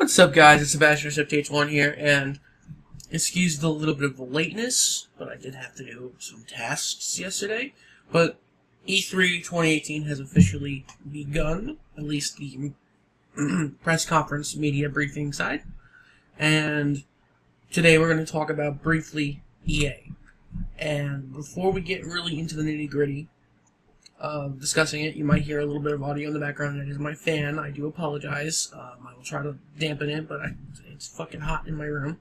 What's up, guys? It's Sebastian E32018 here, and excuse the little bit of the lateness, but I did have to do some tasks yesterday. But E3 2018 has officially begun, at least the press conference media briefing side. And today we're going to talk about briefly EA. And before we get really into the nitty-gritty of discussing it, you might hear a little bit of audio in the background. That is my fan. I do apologize. I will try to dampen it, but it's fucking hot in my room.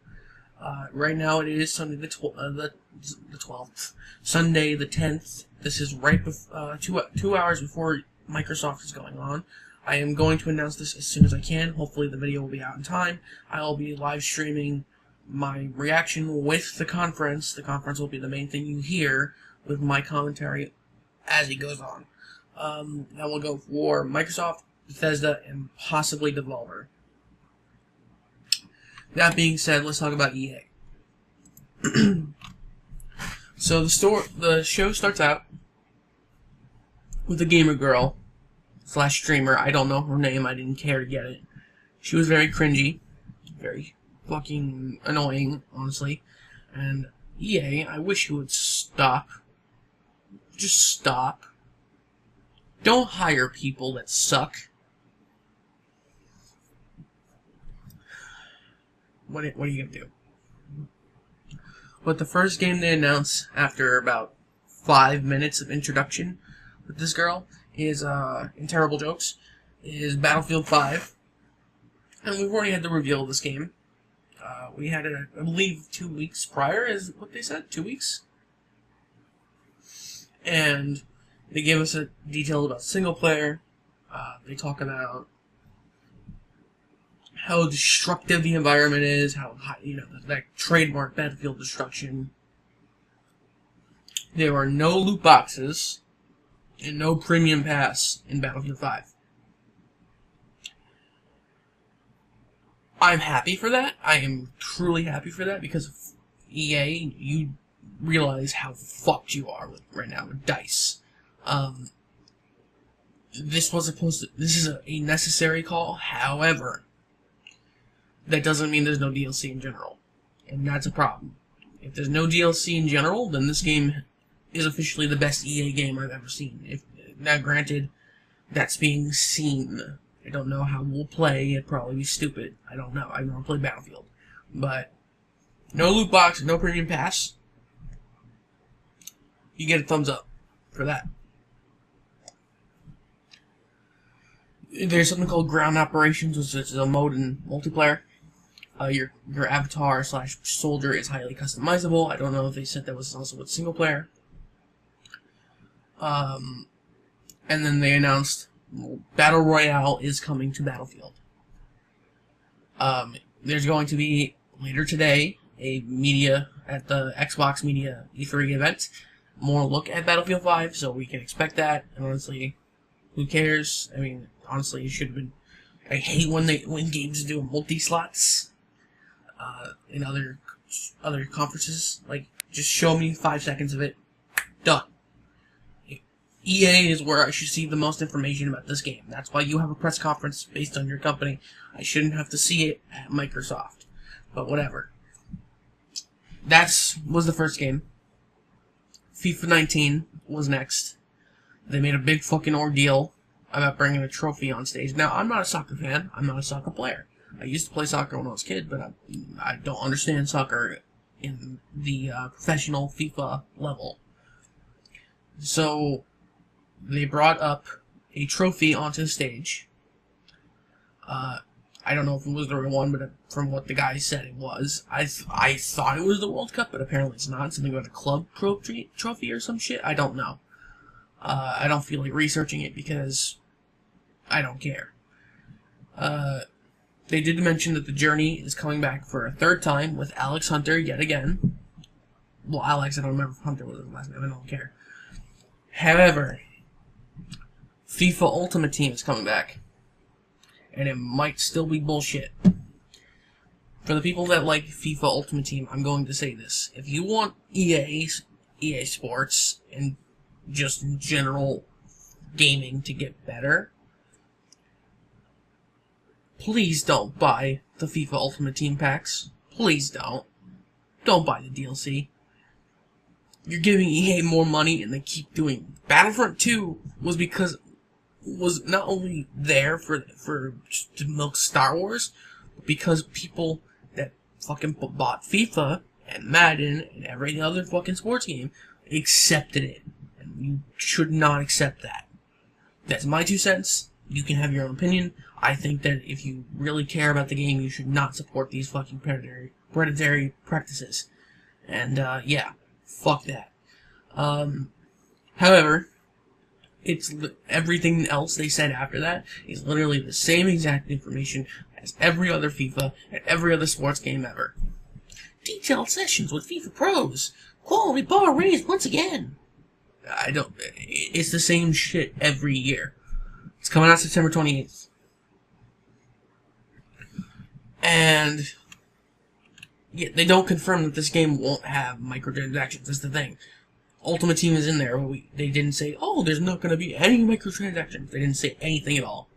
Right now it is Sunday the 12th. Sunday the 10th. This is right before, 2 hours before Microsoft is going on. I am going to announce this as soon as I can. Hopefully the video will be out in time. I will be live streaming my reaction with the conference. The conference will be the main thing you hear with my commentary as it goes on. That will go for Microsoft, Bethesda, and possibly Devolver. That being said, let's talk about EA. So the show starts out with a gamer girl / streamer. I don't know her name. I didn't care to get it. She was very cringy, very fucking annoying, honestly. And EA, I wish you would stop. Just stop. Don't hire people that suck. What are you gonna do? But the first game they announce after about 5 minutes of introduction with this girl is, in terrible jokes, is Battlefield 5. And we've already had the reveal of this game. We had it, I believe, 2 weeks prior, is what they said? 2 weeks? And they give us a detail about single player. They talk about how destructive the environment is, how high, that trademark Battlefield destruction. There are no loot boxes and no premium pass in Battlefield 5. I'm happy for that. I am truly happy for that because of EA, you realize how fucked you are right now with DICE. This is a necessary call. However, that doesn't mean there's no DLC in general, and that's a problem. If there's no DLC in general, then this game is officially the best EA game I've ever seen. Now, granted, that's being seen. I don't know how we'll play. It'd probably be stupid. I don't know. I want to play Battlefield, but no loot box, no premium pass. You get a thumbs up for that. There's something called ground operations, which is a mode in multiplayer. Your avatar / soldier is highly customizable. I don't know if they said that was also with single player. And then they announced Battle Royale is coming to Battlefield. There's going to be later today a media at the Xbox Media E3 event. More look at Battlefield 5, so we can expect that. And honestly, who cares? I mean, honestly, it should have been. I hate when games do multi-slots in other conferences. Like, just show me 5 seconds of it. Done. EA is where I should see the most information about this game. That's why you have a press conference based on your company. I shouldn't have to see it at Microsoft. But whatever. That was the first game. FIFA 19 was next. They made a big fucking ordeal about bringing a trophy on stage. Now, I'm not a soccer fan. I'm not a soccer player. I used to play soccer when I was a kid, but I don't understand soccer in the professional FIFA level. So, they brought up a trophy onto the stage. I don't know if it was the real one, but from what the guy said, it was. I thought it was the World Cup, but apparently it's not. Something about a club trophy or some shit. I don't know. I don't feel like researching it because I don't care. They did mention that The Journey is coming back for a third time with Alex Hunter yet again. Well, Alex, I don't remember if Hunter was his last name. I don't care. However, FIFA Ultimate Team is coming back. And it might still be bullshit. For the people that like FIFA Ultimate Team, I'm going to say this. If you want EA Sports, and just in general gaming to get better, please don't buy the FIFA Ultimate Team packs. Please don't. Don't buy the DLC. You're giving EA more money and they keep doing Battlefront 2 was not only there for to milk Star Wars, but because people that fucking bought FIFA and Madden and every other fucking sports game accepted it. And you should not accept that. That's my 2 cents. You can have your own opinion. I think that if you really care about the game, you should not support these fucking predatory practices. And, yeah. Fuck that. However, it's everything else they said after that is literally the same exact information as every other FIFA and every other sports game ever. Detailed sessions with FIFA pros. Quality bar raised once again. It's the same shit every year. It's coming out September 28th. And yeah, they don't confirm that this game won't have microtransactions. That's the thing. Ultimate Team is in there, but they didn't say, oh, there's not going to be any microtransactions. They didn't say anything at all.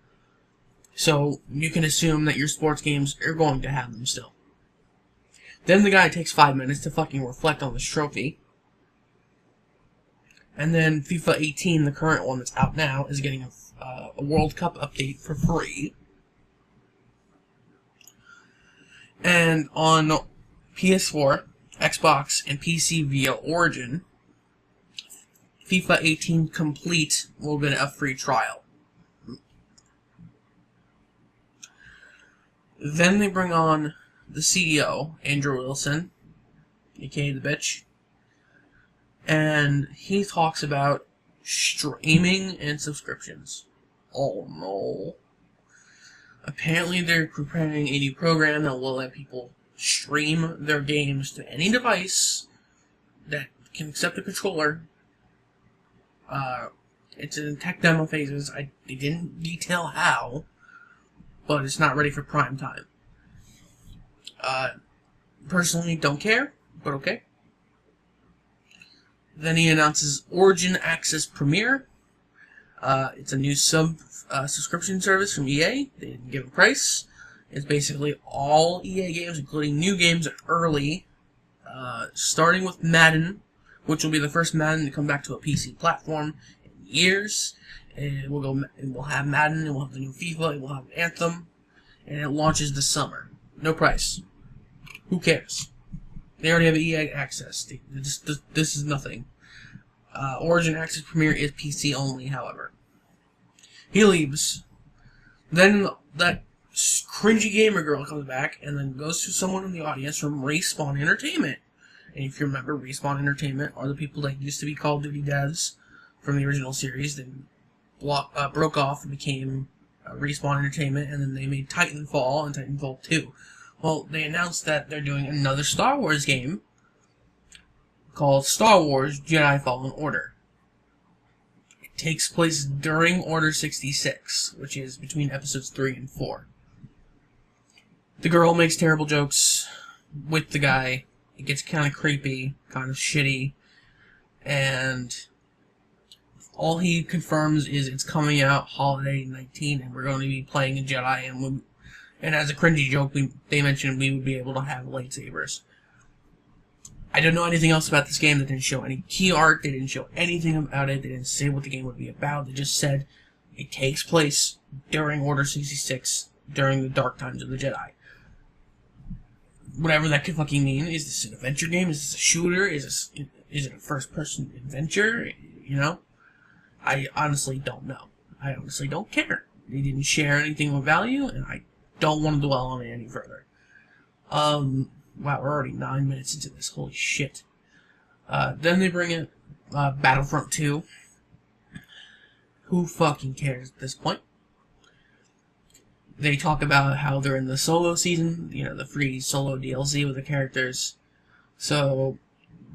So you can assume that your sports games are going to have them still. Then the guy takes 5 minutes to fucking reflect on this trophy. And then FIFA 18, the current one that's out now, is getting a World Cup update for free. And on PS4, Xbox, and PC via Origin, FIFA 18 Complete will get a free trial. Then they bring on the CEO, Andrew Wilson, aka the bitch, and he talks about streaming and subscriptions. Oh no. Apparently they're preparing a new program that will let people stream their games to any device that can accept a controller. It's in tech demo phases. They didn't detail how, but it's not ready for prime time. Personally, don't care, but okay. Then he announces Origin Access Premier. It's a new subscription service from EA. They didn't give a price. It's basically all EA games, including new games early, starting with Madden, which will be the first Madden to come back to a PC platform in years. And we'll have Madden, and we'll have the new FIFA, and we'll have Anthem, and it launches this summer. No price. Who cares? They already have EA access. This is nothing. Origin Access Premier is PC only, however. He leaves. Then that cringy gamer girl comes back and then goes to someone in the audience from Respawn Entertainment. And if you remember, Respawn Entertainment are the people that used to be Call of Duty devs from the original series, then broke off and became Respawn Entertainment, and then they made Titanfall and Titanfall 2. Well, they announced that they're doing another Star Wars game called Star Wars Jedi Fallen Order. It takes place during Order 66, which is between episodes 3 and 4. The girl makes terrible jokes with the guy. It gets kind of creepy, kind of shitty, and all he confirms is it's coming out holiday 19, and we're going to be playing a Jedi, and as a cringy joke, they mentioned we would be able to have lightsabers. I don't know anything else about this game. They didn't show any key art. They didn't show anything about it. They didn't say what the game would be about. They just said it takes place during Order 66, during the dark times of the Jedi. Whatever that could fucking mean. Is this an adventure game? Is this a shooter? Is it a first-person adventure? You know? I honestly don't know. I honestly don't care. They didn't share anything of value, and I don't want to dwell on it any further. Wow, we're already 9 minutes into this. Holy shit. Then they bring in Battlefront 2. Who fucking cares at this point? They talk about how they're in the solo season, you know, the free solo DLC with the characters. So,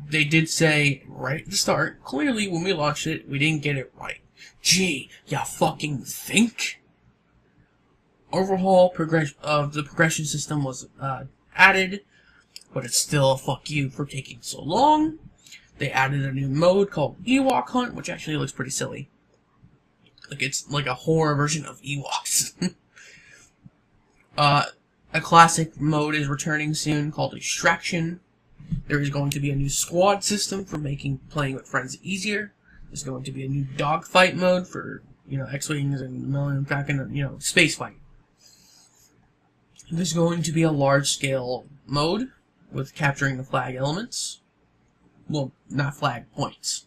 they did say right at the start, clearly when we launched it, we didn't get it right. Gee, ya fucking think? Overhaul of the progression system was added, but it's still a fuck you for taking so long. They added a new mode called Ewok Hunt, which actually looks pretty silly. Like it's like a horror version of Ewoks. A classic mode is returning soon called Extraction. There is going to be a new squad system for making playing with friends easier. There's going to be a new dogfight mode for, X-Wings and Millennium Falcon, space fight. There's going to be a large-scale mode with capturing the flag elements. Well, not flag, points.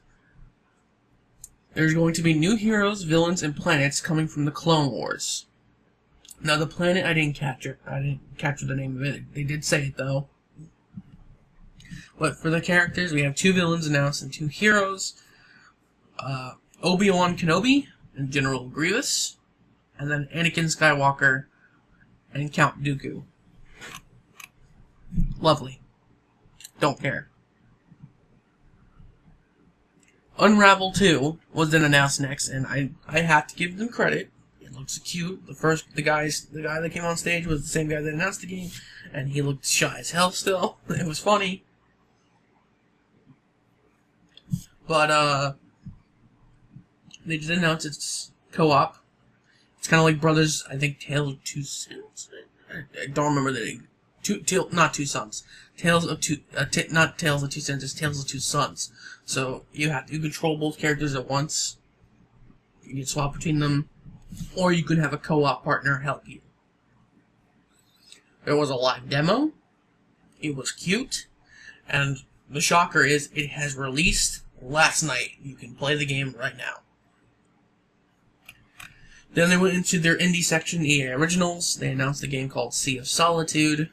There's going to be new heroes, villains, and planets coming from the Clone Wars. Now, the planet, I didn't capture the name of it. They did say it, though. But for the characters, we have 2 villains announced and 2 heroes. Obi-Wan Kenobi and General Grievous. And then Anakin Skywalker and Count Dooku. Lovely. Don't care. Unravel 2 was then announced next, and I have to give them credit. It looks cute. The guy that came on stage was the same guy that announced the game, and he looked shy as hell still. It was funny. But, they did announce it's co-op. It's kind of like Brothers, I think, Tales of Two Sons? I don't remember the name. Not Two Sons. Not Tales of Two Sons, it's Tales of Two Sons. So, you control both characters at once. You can swap between them. Or you could have a co-op partner help you. There was a live demo. It was cute. And the shocker is, it has released last night. You can play the game right now. Then they went into their indie section, EA Originals. They announced a game called Sea of Solitude.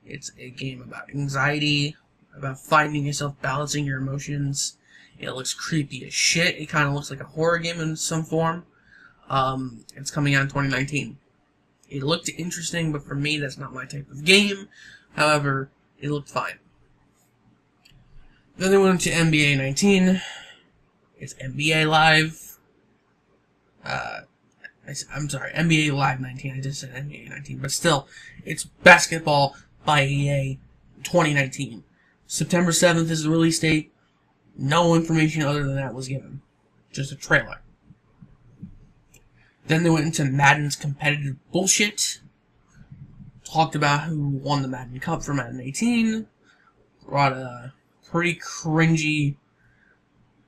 It's a game about anxiety, about finding yourself, balancing your emotions. It looks creepy as shit. It kind of looks like a horror game in some form. It's coming out in 2019. It looked interesting, but for me, that's not my type of game. However, it looked fine. Then they went into NBA 19. It's NBA Live. I'm sorry, NBA Live 19. I just said NBA 19. But still, it's basketball by EA 2019. September 7th is the release date. No information other than that was given. Just a trailer. Then they went into Madden's competitive bullshit. Talked about who won the Madden Cup for Madden 18. Brought a pretty cringy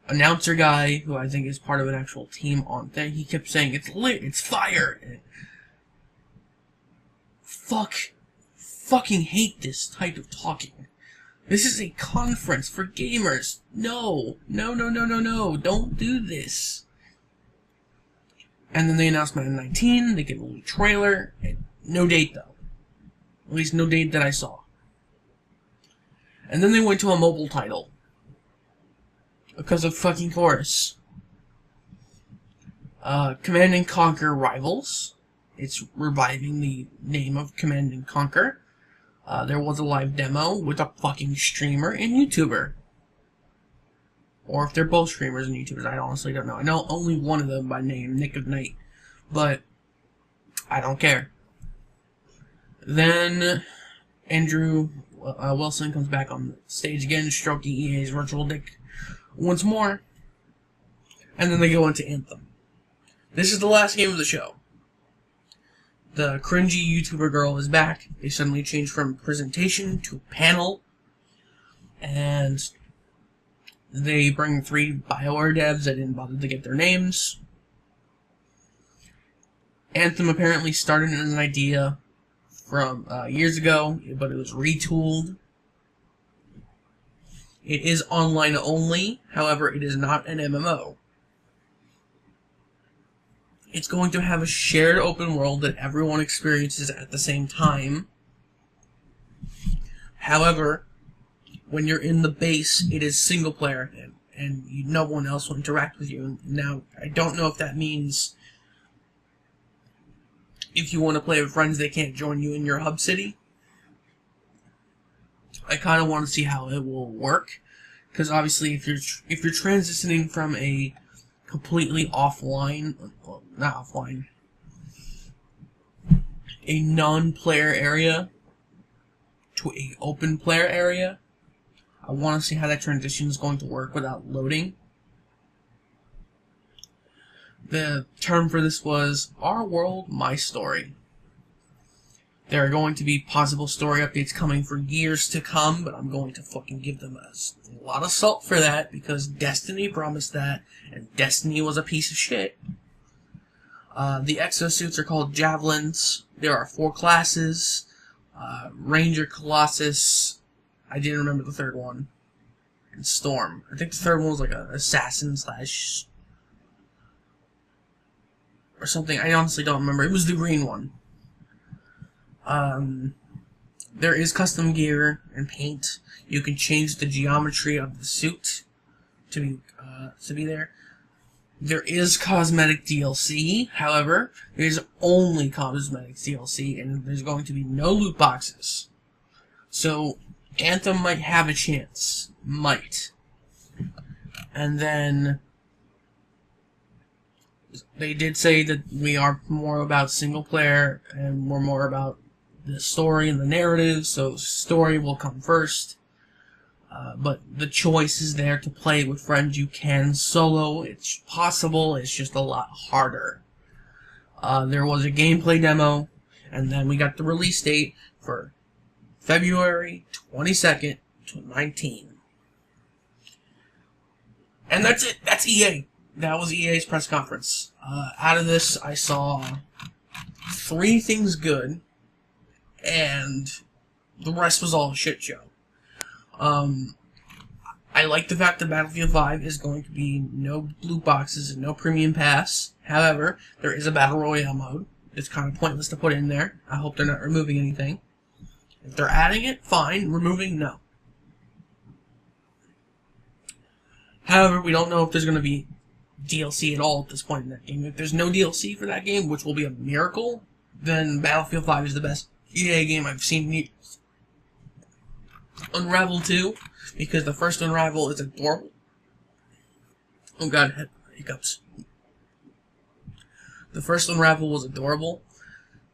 announcer guy who I think is part of an actual team on thing. He kept saying, "It's lit, it's fire." And fucking hate this type of talking. This is a conference for gamers. No, don't do this. And then they announced Madden 19, they gave a little trailer, and no date though. At least no date that I saw. And then they went to a mobile title. Because of fucking course. Command & Conquer Rivals. It's reviving the name of Command & Conquer. There was a live demo with a fucking streamer and YouTuber. Or if they're both streamers and YouTubers, I honestly don't know. I know only one of them by name, Nick of Night. But I don't care. Then Andrew Wilson comes back on stage again, stroking EA's virtual dick once more. And then they go into Anthem. This is the last game of the show. The cringy YouTuber girl is back. They suddenly changed from presentation to panel. And they bring 3 BioWare devs that didn't bother to get their names. Anthem apparently started as an idea from years ago, but it was retooled. It is online only, however, it is not an MMO. It's going to have a shared open world that everyone experiences at the same time. However, when you're in the base, it is single player, and no one else will interact with you. Now, I don't know if that means if you want to play with friends, they can't join you in your hub city. I kind of want to see how it will work, because obviously, if you're transitioning from a completely offline, well, not offline, a non-player area to a open player area, I want to see how that transition is going to work without loading. The term for this was Our World, My Story. There are going to be possible story updates coming for years to come, but I'm going to fucking give them a lot of salt for that, because Destiny promised that, and Destiny was a piece of shit. The exosuits are called Javelins. There are 4 classes. Ranger, Colossus. I didn't remember the third one. And Storm. I think the third one was like an assassin slash... or something. I honestly don't remember. It was the green one. There is custom gear and paint. You can change the geometry of the suit to be there. There is cosmetic DLC, however, there is only cosmetic DLC, and there's going to be no loot boxes. So, Anthem might have a chance. Might. And then, they did say that we are more about single player, and we're more about the story and the narrative, so story will come first. But the choice is there to play with friends. You can solo. It's possible. It's just a lot harder. There was a gameplay demo, and then we got the release date for February 22nd, 2019. And that's it. That's EA. That was EA's press conference. Out of this, I saw 3 things good, and the rest was all a shit show. I like the fact that Battlefield 5 is going to be no loot boxes and no premium pass. However, there is a Battle Royale mode. It's kind of pointless to put in there. I hope they're not removing anything. If they're adding it, fine. Removing, no. However, we don't know if there's going to be DLC at all at this point in that game. If there's no DLC for that game, which will be a miracle, then Battlefield 5 is the best EA game I've seen. Unravel 2, because the first Unravel is adorable. Oh god, I had hiccups. The first Unravel was adorable.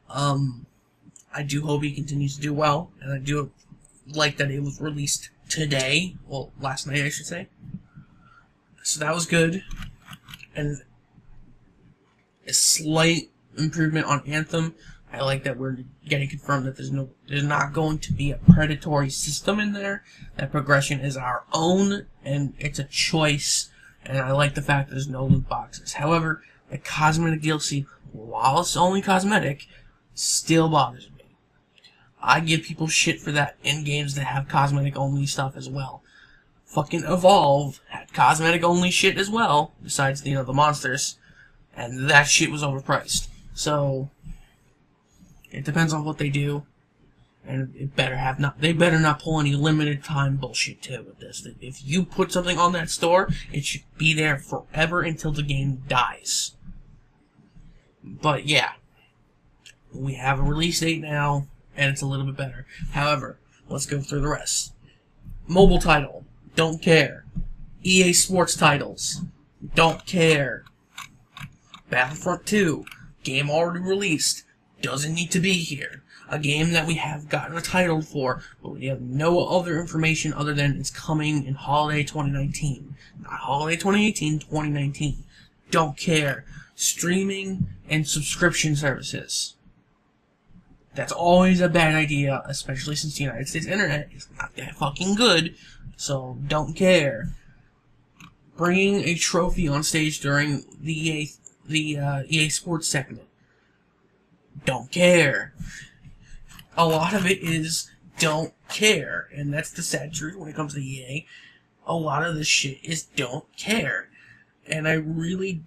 I do hope he continues to do well, and I do like that it was released today. Well, last night, I should say. So that was good. And a slight improvement on Anthem. I like that we're getting confirmed that there's not going to be a predatory system in there. That progression is our own, and it's a choice. And I like the fact that there's no loot boxes. However, the cosmetic DLC, while it's only cosmetic, still bothers me. I give people shit for that in games that have cosmetic only stuff as well. Fucking Evolve had cosmetic only shit as well, besides, the monsters, and that shit was overpriced. So it depends on what they do, and they better not pull any limited time bullshit too with this. If you put something on that store, it should be there forever until the game dies. But yeah, we have a release date now, and it's a little bit better. However, let's go through the rest. Mobile title, don't care. EA Sports titles, don't care. Battlefront 2, game already released, doesn't need to be here. A game that we have gotten a title for, but we have no other information other than it's coming in holiday 2019. Not holiday 2018, 2019. Don't care. Streaming and subscription services. That's always a bad idea, especially since the United States internet is not that fucking good, so don't care. Bringing a trophy on stage during the EA Sports segment. Don't care. A lot of it is don't care, and that's the sad truth when it comes to EA. A lot of this shit is don't care, and I really,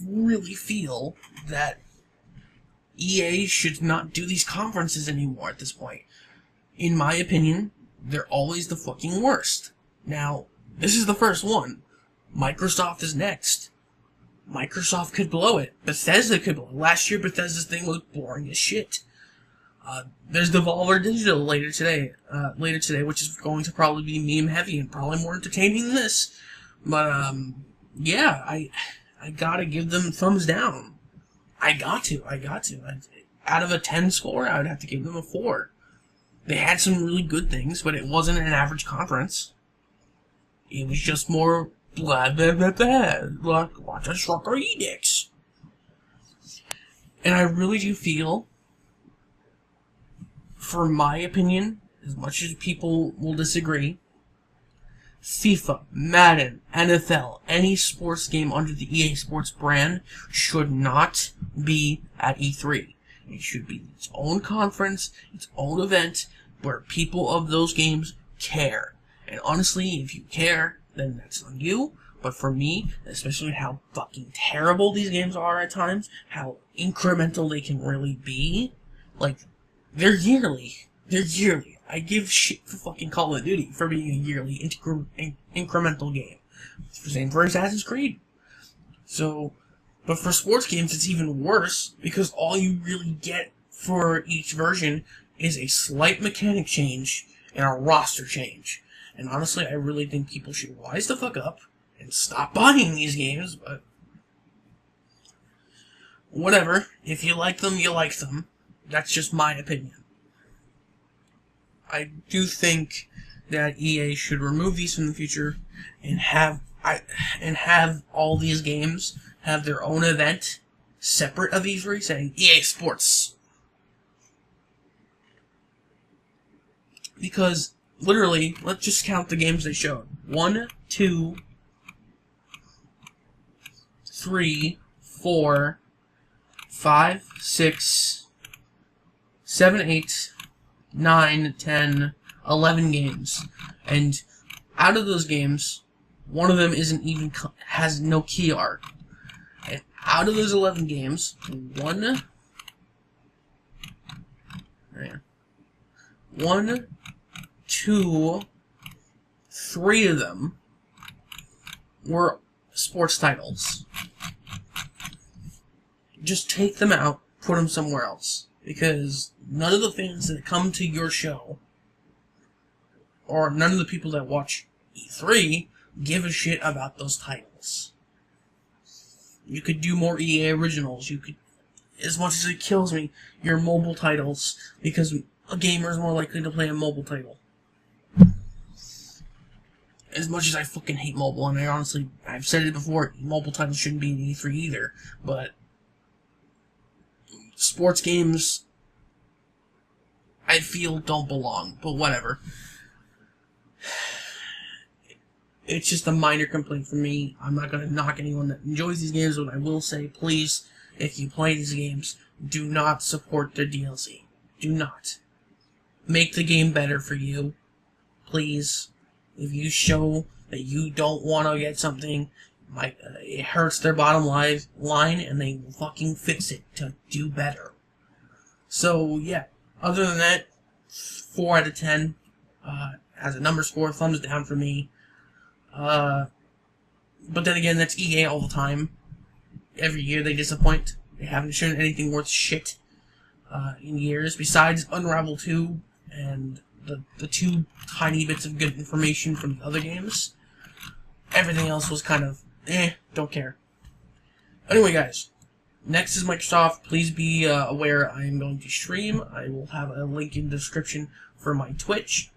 really feel that EA should not do these conferences anymore at this point. In my opinion, they're always the fucking worst. Now, this is the first one. Microsoft is next. Microsoft could blow it. Bethesda could blow it. Last year, Bethesda's thing was boring as shit. There's Devolver Digital later today, which is going to probably be meme heavy and probably more entertaining than this. But, yeah, I gotta give them thumbs down. I got to. Out of a 10 score, I would have to give them a 4. They had some really good things, but it wasn't an average conference. It was just more blah, blah, blah, blah, like, watch us rock our edicts. And I really do feel for my opinion, as much as people will disagree, FIFA, Madden, NFL, any sports game under the EA Sports brand should not be at E3. It should be its own conference, its own event, where people of those games care. And honestly, if you care, then that's on you. But for me, especially how fucking terrible these games are at times, how incremental they can really be, like, they're yearly. They're yearly. I give shit for fucking Call of Duty for being a yearly incremental game. Same for Assassin's Creed. So, but for sports games, it's even worse, because all you really get for each version is a slight mechanic change and a roster change. And honestly, I really think people should wise the fuck up and stop buying these games, but whatever. If you like them, you like them. That's just my opinion. I do think that EA should remove these from the future and have all these games have their own event separate of E3, saying EA Sports. Because literally, let's just count the games they showed. 1, 2, 3, 4, 5, 6, 7, 8, 9, 10, 11 games. And out of those games, one of them has no key art. And out of those 11 games, 1, 2, 3 of them were sports titles. Just take them out, put them somewhere else. Because none of the fans that come to your show, or none of the people that watch E3, give a shit about those titles. You could do more EA originals. You could, as much as it kills me, your mobile titles, because a gamer is more likely to play a mobile title. As much as I fucking hate mobile, and I've said it before, mobile titles shouldn't be in E3 either, but sports games, I feel, don't belong, but whatever. It's just a minor complaint for me. I'm not going to knock anyone that enjoys these games, but I will say, please, if you play these games, do not support the DLC. Do not. Make the game better for you. Please. If you show that you don't want to get something, it hurts their bottom line, and they will fucking fix it to do better. So, yeah. Other than that, 4 out of 10. As a number score, thumbs down for me. But then again, that's EA all the time. Every year they disappoint. They haven't shown anything worth shit in years, besides Unravel 2 and the 2 tiny bits of good information from the other games. Everything else was kind of, don't care. Anyway, guys, next is Microsoft. Please be aware I am going to stream. I will have a link in the description for my Twitch.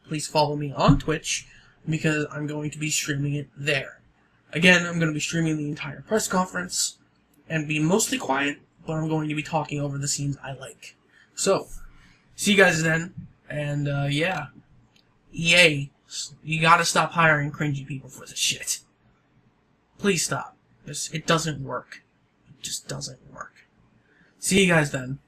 Please follow me on Twitch, because I'm going to be streaming it there. Again, I'm going to be streaming the entire press conference, and be mostly quiet, but I'm going to be talking over the scenes I like. So, see you guys then, and yeah, EA, you gotta stop hiring cringy people for this shit. Please stop. It doesn't work. It just doesn't work. See you guys then.